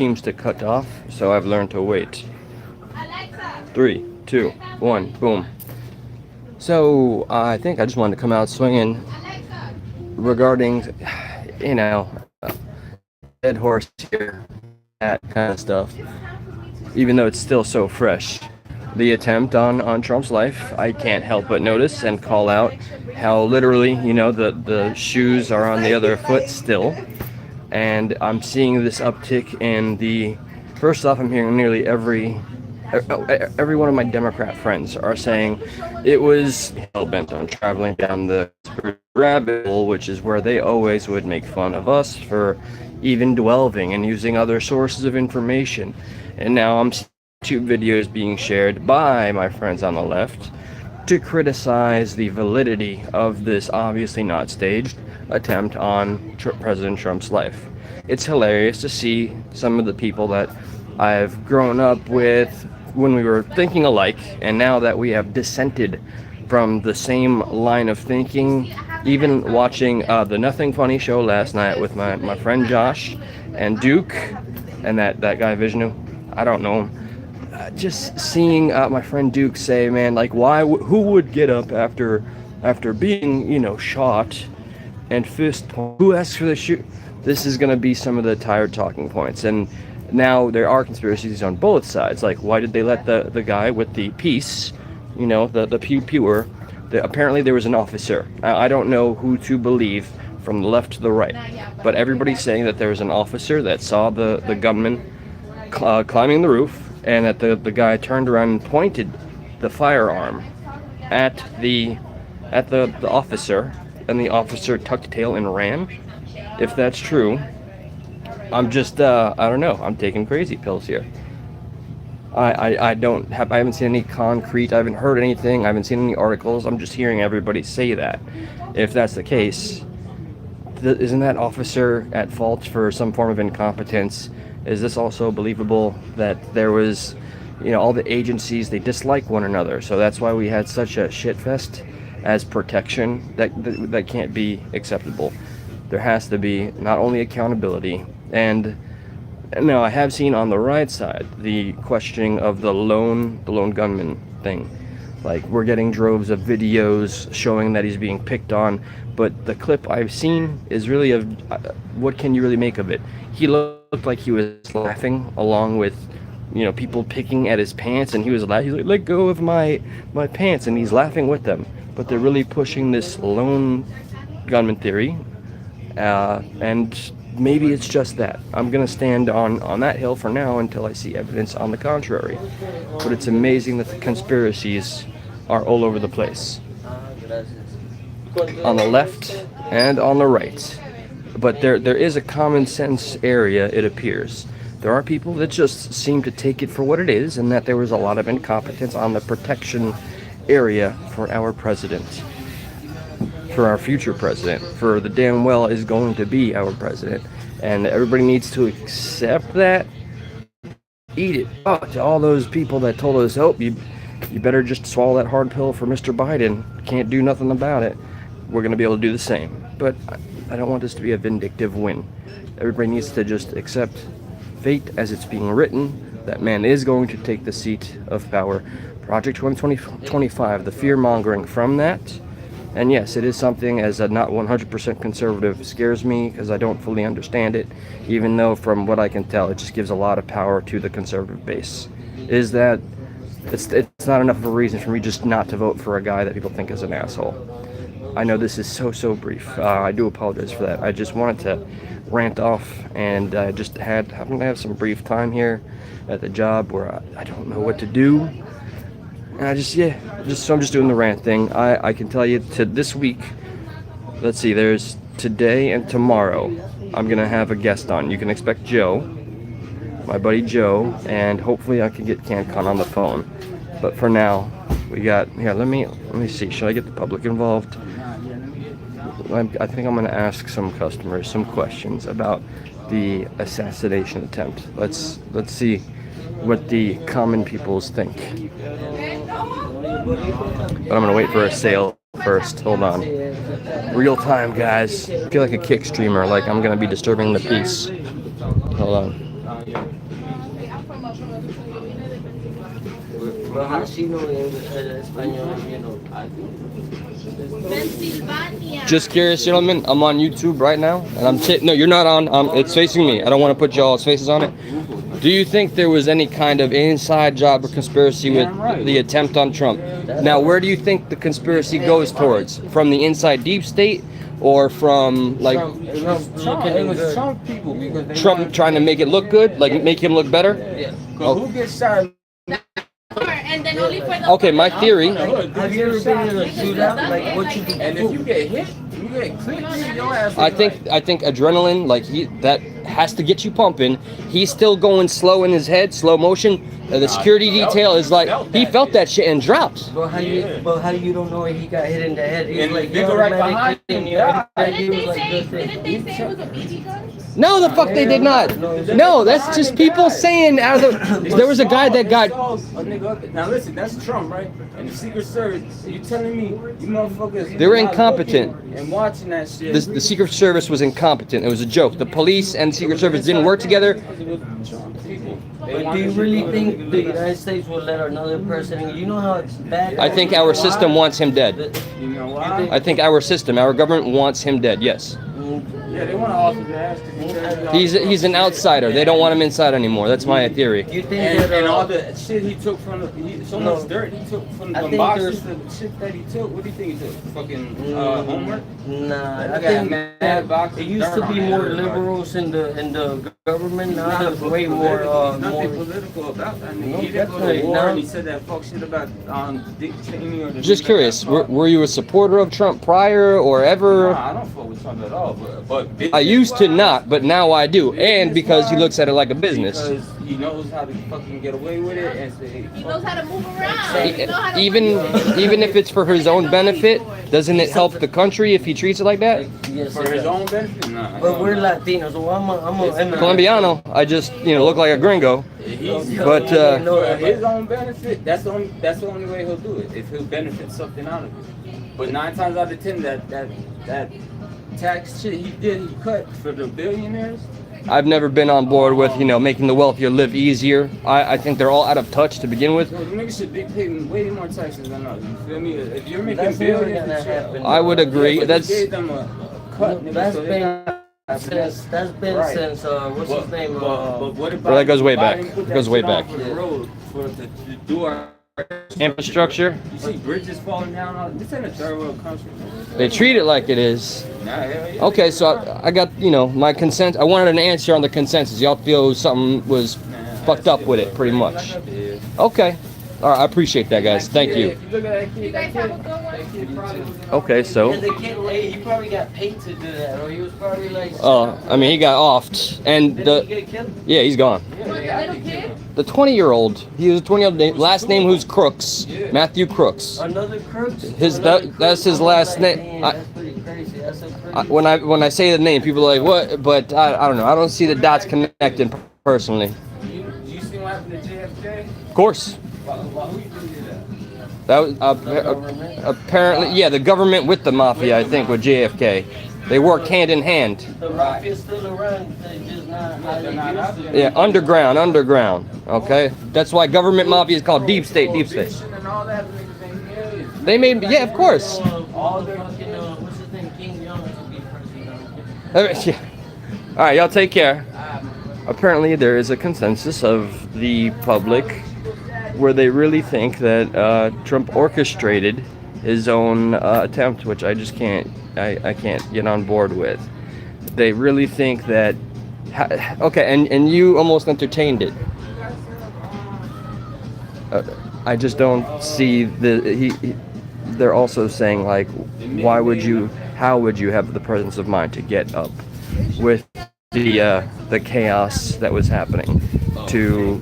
seems to cut off, so I've learned to wait. 3, 2, 1, boom. So I think I just wanted to come out swinging regarding, you know, dead horse here, that kind of stuff. Even though it's still so fresh, the attempt on Trump's life, I can't help but notice and call out how literally, the shoes are on the other foot still. And I'm seeing this uptick in the, first off, I'm hearing nearly every one of my Democrat friends are saying it was hell-bent on traveling down the rabbit hole, which is where they always would make fun of us for even delving and using other sources of information. And now I'm seeing YouTube videos being shared by my friends on the left to criticize the validity of this obviously not staged attempt on President Trump's life. It's hilarious to see some of the people that I've grown up with when we were thinking alike, and now that we have dissented from the same line of thinking, even watching the Nothing Funny show last night with my friend Josh and Duke and that guy Vishnu, I don't know him. Just seeing my friend Duke say, man, like, who would get up after being, shot and who asks for the shoot? This is going to be some of the tired talking points. And now there are conspiracies on both sides. Like, why did they let the guy with the piece, the pew-pewer, apparently there was an officer. I don't know who to believe from the left to the right, but everybody's saying that there was an officer that saw the gunman climbing the roof, and that the guy turned around and pointed the firearm at the officer, and the officer tucked tail and ran. If that's true, I'm just I don't know, I'm taking crazy pills here. I haven't seen any concrete, I haven't heard anything, I haven't seen any articles, I'm just hearing everybody say that. If that's the case, isn't that officer at fault for some form of incompetence? Is this also believable that there was, all the agencies, they dislike one another, so that's why we had such a shitfest as protection? That can't be acceptable. There has to be not only accountability, and now I have seen on the right side the questioning of the lone gunman thing. Like, we're getting droves of videos showing that he's being picked on, but the clip I've seen is really of what can you really make of it? He looked like he was laughing along with, people picking at his pants, and he was laughing. He's like, let go of my pants, and he's laughing with them. But they're really pushing this lone gunman theory, and maybe it's just that. I'm gonna stand on that hill for now until I see evidence on the contrary. But it's amazing that the conspiracies are all over the place, on the left and on the right. But there is a common sense area, it appears. There are people that just seem to take it for what it is, and that there was a lot of incompetence on the protection area for our president, for our future president, for the damn well is going to be our president. And everybody needs to accept that, eat it. Oh, to all those people that told us, oh, you better just swallow that hard pill for Mr. Biden, can't do nothing about it, we're going to be able to do the same. But I don't want this to be a vindictive win. Everybody needs to just accept fate as it's being written. That man is going to take the seat of power. Project 2025, the fear-mongering from that. And yes, it is something, as a not 100% conservative, scares me because I don't fully understand it, even though from what I can tell, it just gives a lot of power to the conservative base. Is that it's not enough of a reason for me just not to vote for a guy that people think is an asshole. I know this is so brief. I do apologize for that. I just wanted to rant off, and I just happened to have some brief time here at the job where I don't know what to do. And so I'm just doing the rant thing. I can tell you to this week, let's see, there's today and tomorrow, I'm going to have a guest on. You can expect Joe, my buddy Joe, and hopefully I can get CanCon on the phone. But for now, we got, here, let me see, should I get the public involved? I think I'm going to ask some customers some questions about the assassination attempt. Let's see what the common peoples think. But I'm gonna wait for a sale first. Hold on. Real time, guys. I feel like a kick streamer, like I'm gonna be disturbing the peace. Hold on. But how she know español, you know? Pennsylvania. Just curious, gentlemen. I'm on YouTube right now, and no, you're not on. It's facing me. I don't want to put y'all's faces on it. Do you think there was any kind of inside job or conspiracy with the attempt on Trump? Now, where do you think the conspiracy goes towards? From the inside deep state, or from like It was Trump people because they Trump trying to make it look good, like make him look better? Yeah. Who gets shot? And then only for the Okay, my theory. Have you ever been in a shootout? Like what you can And if you get hit, you get clipped, your ass. I think adrenaline, like that has to get you pumping. He's still going slow in his head, slow motion. The security detail is like he felt that shit and dropped. But how you don't know he got hit in the head? He's And like they go right behind him. Yeah. Didn't they say it was a BB gun? No, the fuck they did not. No, that's just people saying out of the. There was a guy that got. Now listen, that's Trump, right? And the Secret Service. You telling me you motherfuckers? They were not incompetent. looking and watching that shit. The Secret Service was incompetent. It was a joke. The police and Secret Service didn't work together. But do you really think the United States will let another person in? You know how bad. I think our system wants him dead. You know why? I think our system, our government wants him dead. Yes. Yeah, they want to offer the ass to be He's an outsider. They don't want him inside anymore. That's my theory. You think And, that and all the shit he took from so much dirt he took from I the think boxes, the shit that he took. What do you think he took? Fucking homework? Nah, I got think mad that boxes it used dirt to be on more everybody. liberals in the government. Now there's way more There's nothing more. political about that. No, He didn't go to definitely war not. and he said that fuck shit about Dick Cheney or the Just dude that curious, got caught. were you a supporter of Trump prior or ever? Nah, I don't fuck with Trump at all. But I used to business-wise, not, but now I do. And because he looks at it like a business. Because he knows how to fucking get away with it and say, He knows how to move around. He knows how to Even if it's for his own benefit, doesn't it help the country if he treats it like that? Yes, for his own benefit. Nah, But we're Latinos, so I'm a Colombiano, I just look like a gringo. But For his own benefit, that's the only way he'll do it. If he'll benefit something out of it. But 9 times out of 10, that tax shit he cut for the billionaires. I've never been on board with making the wealthier live easier. I think they're all out of touch to begin with. Well, niggas should be paying way more taxes than us. You feel me? If you're making That's never billions, gonna and shit, happen. I would agree. but That's they gave them a cut. nigga, That's so they been not- that's been Right. since what's his name? But what about Well, that goes way Biden back. put It that goes way shit on back. For the road, to do our infrastructure. You see bridges falling down. This ain't a third world country. Man. They treat it like it is. Nah, hell yeah. Okay, so I got my consent. I wanted an answer on the consensus. Y'all feel something was fucked up with it, pretty much. Okay. All right, I appreciate that, guys. Thank you. If you look at that kid, You guys have a good one? that kid probably was in Okay, so. And the kid, he probably got paid to do that, or he was probably like. I mean, he got offed, and Did he get killed? yeah, he's gone. What, the little kid? The 20-year-old. He was a 20-year-old. Last name who's Crooks. Matthew Crooks. Another Crooks? That's his last name. Damn, that's pretty crazy. That's a pretty. When I say the name, people are like, what? But I don't know. I don't see the dots connecting personally. You see what happened to JFK? Of course. Who you think did that? That was apparently, yeah, the government with the mafia, I think, with JFK. They work hand in hand. The mafia's still around, they're just not how They're not out they there. used to. Yeah, underground. Okay, that's why government mafia is called deep state. Deep state. Prohibition and all that, niggas ain't millions. They made, yeah, of course. All the fucking, what's his name, King Young to be president. Yeah. All right, y'all take care. Apparently, there is a consensus of the public where they really think that Trump orchestrated his own attempt, which I just can't. I can't get on board with. They really think that. Okay, and you almost entertained it. I just don't see they're also saying like, why would you? How would you have the presence of mind to get up with the chaos that was happening, to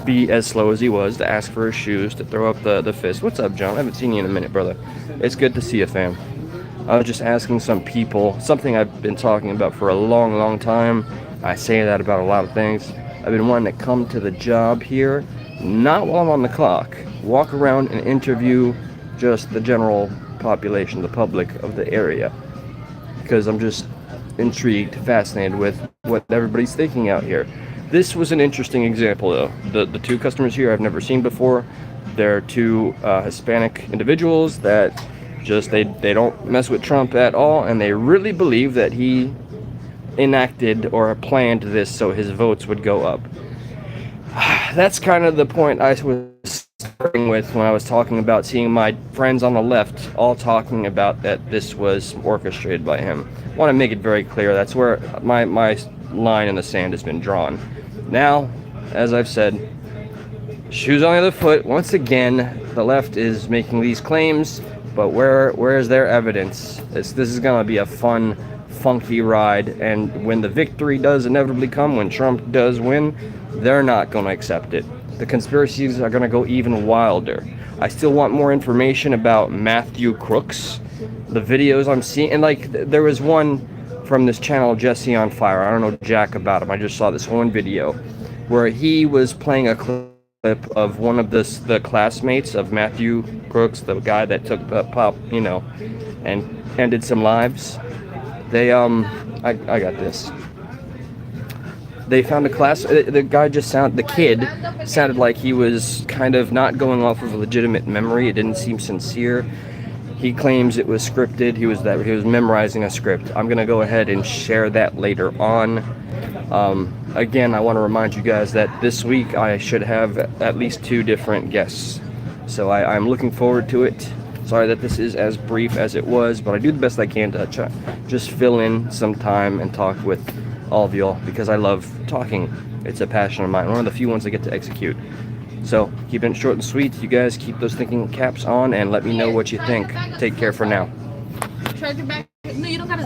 be as slow as he was, to ask for his shoes, to throw up the fist? What's up, John? I haven't seen you in a minute, brother. It's good to see you, fam. I was just asking some people something I've been talking about for a long time. I say that about a lot of things. I've been wanting to come to the job here, not while I'm on the clock. Walk around and interview just the general population, the public of the area, because I'm just intrigued, fascinated with what everybody's thinking out here. This was an interesting example, though. The two customers here I've never seen before. They're two Hispanic individuals that just they don't mess with Trump at all, and they really believe that he enacted or planned this so his votes would go up. That's kind of the point I was starting with when I was talking about seeing my friends on the left all talking about that this was orchestrated by him. I want to make it very clear that's where my line in the sand has been drawn. Now, as I've said, shoes on the other foot. Once again, the left is making these claims, but where is their evidence? This is going to be a fun, funky ride, and when the victory does inevitably come, when Trump does win, they're not going to accept it. The conspiracies are going to go even wilder. I still want more information about Matthew Crooks, the videos I'm seeing, and like there was one from this channel, Jesse on Fire. I don't know jack about him. I just saw this one video where he was playing a clip of one of the classmates of Matthew Crooks, the guy that took the pop, and ended some lives. They I got this. They found a class. The guy the kid sounded like he was kind of not going off of a legitimate memory. It didn't seem sincere. He claims it was scripted. He was memorizing a script. I'm gonna go ahead and share that later on. Again, I want to remind you guys that this week I should have at least 2 different guests. So I'm looking forward to it. Sorry that this is as brief as it was, but I do the best I can to just fill in some time and talk with all of y'all because I love talking. It's a passion of mine. One of the few ones I get to execute. So, keeping it short and sweet. You guys keep those thinking caps on and let me know what you think. Take care for now. Charge your back. No, you don't gotta.